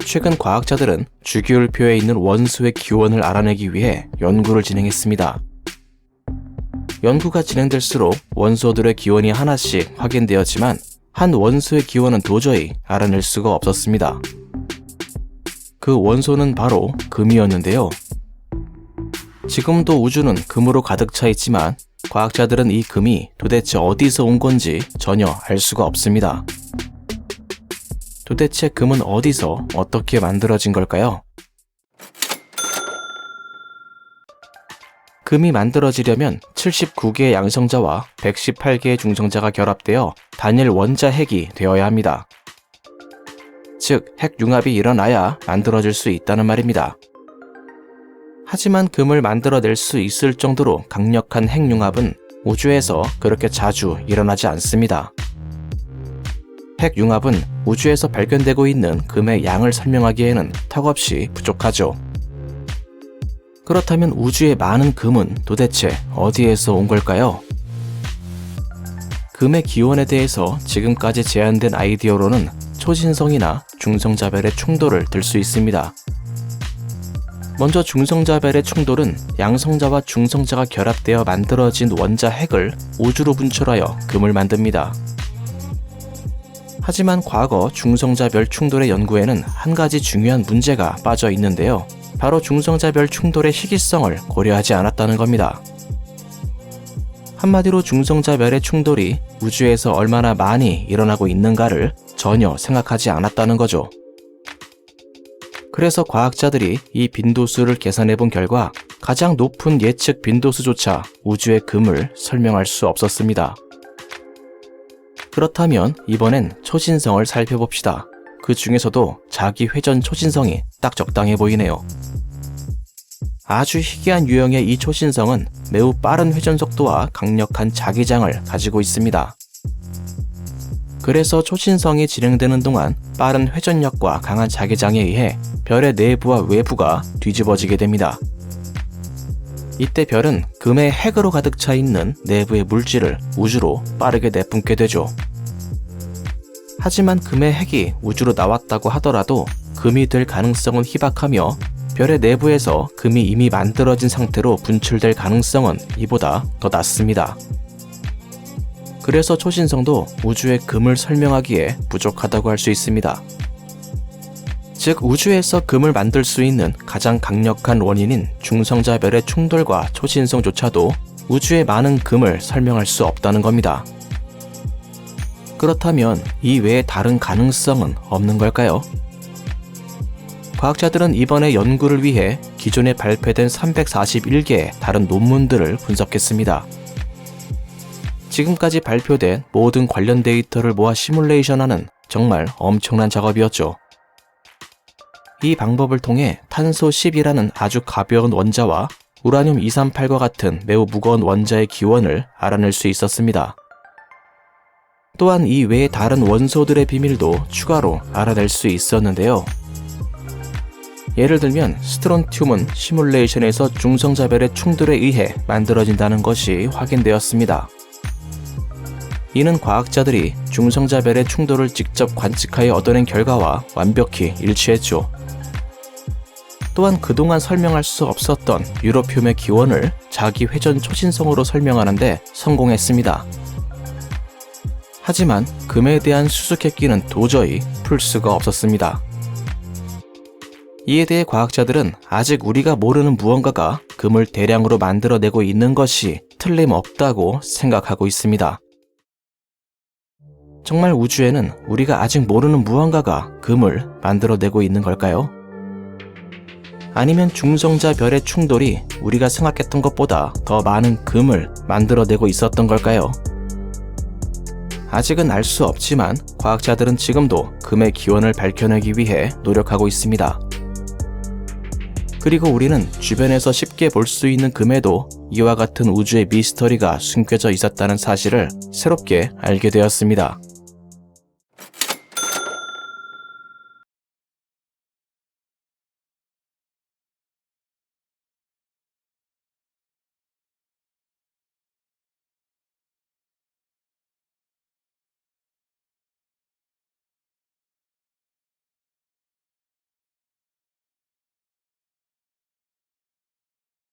최근 과학자들은 주기율표에 있는 원소의 기원을 알아내기 위해 연구를 진행했습니다. 연구가 진행될수록 원소들의 기원이 하나씩 확인되었지만 한 원소의 기원은 도저히 알아낼 수가 없었습니다. 그 원소는 바로 금이었는데요. 지금도 우주는 금으로 가득 차 있지만 과학자들은 이 금이 도대체 어디서 온 건지 전혀 알 수가 없습니다. 도대체 금은 어디서 어떻게 만들어진 걸까요? 금이 만들어지려면 79개의 양성자와 118개의 중성자가 결합되어 단일 원자 핵이 되어야 합니다. 즉, 핵융합이 일어나야 만들어질 수 있다는 말입니다. 하지만 금을 만들어낼 수 있을 정도로 강력한 핵융합은 우주에서 그렇게 자주 일어나지 않습니다. 핵융합은 우주에서 발견되고 있는 금의 양을 설명하기에는 턱없이 부족하죠. 그렇다면 우주의 많은 금은 도대체 어디에서 온 걸까요? 금의 기원에 대해서 지금까지 제안된 아이디어로는 초신성이나 중성자별의 충돌을 들 수 있습니다. 먼저 중성자별의 충돌은 양성자와 중성자가 결합되어 만들어진 원자 핵을 우주로 분출하여 금을 만듭니다. 하지만 과거 중성자별 충돌의 연구에는 한 가지 중요한 문제가 빠져 있는데요. 바로 중성자별 충돌의 희귀성을 고려하지 않았다는 겁니다. 한마디로 중성자별의 충돌이 우주에서 얼마나 많이 일어나고 있는가를 전혀 생각하지 않았다는 거죠. 그래서 과학자들이 이 빈도수를 계산해 본 결과 가장 높은 예측 빈도수조차 우주의 금을 설명할 수 없었습니다. 그렇다면 이번엔 초신성을 살펴봅시다. 그 중에서도 자기 회전 초신성이 딱 적당해 보이네요. 아주 희귀한 유형의 이 초신성은 매우 빠른 회전 속도와 강력한 자기장을 가지고 있습니다. 그래서 초신성이 진행되는 동안 빠른 회전력과 강한 자기장에 의해 별의 내부와 외부가 뒤집어지게 됩니다. 이때 별은 금의 핵으로 가득 차 있는 내부의 물질을 우주로 빠르게 내뿜게 되죠. 하지만 금의 핵이 우주로 나왔다고 하더라도 금이 될 가능성은 희박하며 별의 내부에서 금이 이미 만들어진 상태로 분출될 가능성은 이보다 더 낮습니다. 그래서 초신성도 우주의 금을 설명하기에 부족하다고 할 수 있습니다. 즉, 우주에서 금을 만들 수 있는 가장 강력한 원인인 중성자별의 충돌과 초신성조차도 우주의 많은 금을 설명할 수 없다는 겁니다. 그렇다면 이 외에 다른 가능성은 없는 걸까요? 과학자들은 이번에 연구를 위해 기존에 발표된 341개의 다른 논문들을 분석했습니다. 지금까지 발표된 모든 관련 데이터를 모아 시뮬레이션하는 정말 엄청난 작업이었죠. 이 방법을 통해 탄소 10이라는 아주 가벼운 원자와 우라늄 238과 같은 매우 무거운 원자의 기원을 알아낼 수 있었습니다. 또한 이 외의 다른 원소들의 비밀도 추가로 알아낼 수 있었는데요. 예를 들면 스트론튬은 시뮬레이션에서 중성자별의 충돌에 의해 만들어진다는 것이 확인되었습니다. 이는 과학자들이 중성자별의 충돌을 직접 관측하여 얻어낸 결과와 완벽히 일치했죠. 또한 그동안 설명할 수 없었던 유로튬의 기원을 자기 회전 초신성으로 설명하는데 성공했습니다. 하지만 금에 대한 수수께끼는 도저히 풀 수가 없었습니다. 이에 대해 과학자들은 아직 우리가 모르는 무언가가 금을 대량으로 만들어내고 있는 것이 틀림없다고 생각하고 있습니다. 정말 우주에는 우리가 아직 모르는 무언가가 금을 만들어내고 있는 걸까요? 아니면 중성자 별의 충돌이 우리가 생각했던 것보다 더 많은 금을 만들어내고 있었던 걸까요? 아직은 알 수 없지만 과학자들은 지금도 금의 기원을 밝혀내기 위해 노력하고 있습니다. 그리고 우리는 주변에서 쉽게 볼 수 있는 금에도 이와 같은 우주의 미스터리가 숨겨져 있었다는 사실을 새롭게 알게 되었습니다.